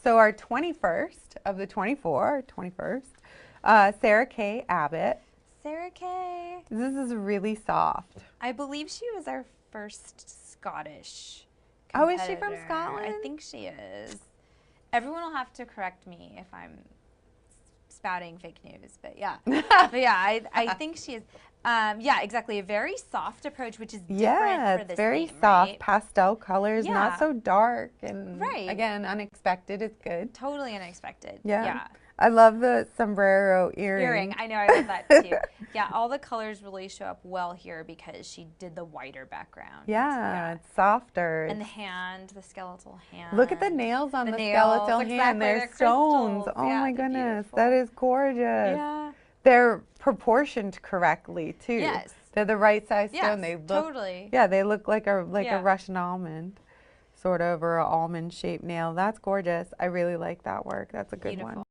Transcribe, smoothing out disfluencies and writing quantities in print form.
So our 21st of the 24, 21st, Sarah Kay Abbott. Sarah Kay. This is really soft. I believe she was our first Scottish Oh, is she from competitor. Scotland? I think she is. Everyone will have to correct me if I'm spouting fake news, but yeah. But yeah, I think she is. Yeah, exactly. A very soft approach, which is different Yeah, for it's this very theme, soft, right? pastel colors, Yeah. not so dark, and Right. again, unexpected is good. Totally unexpected. Yeah. Yeah. I love the sombrero earring. I know, I love that too. Yeah, all the colors really show up well here because she did the whiter background. Yeah, it's softer. And the hand, the skeletal hand. Look at the nails on the nails, skeletal hand. exactly, They're they're stones. crystals. Oh Yeah, my they're goodness, beautiful. that is gorgeous. Yeah. They're proportioned correctly too. Yes. They're the right size Yes, stone. They look, totally. Yeah, they look like a Yeah. Russian almond, sort of, or an almond shaped nail. That's gorgeous. I really like that work. That's a good Beautiful. one.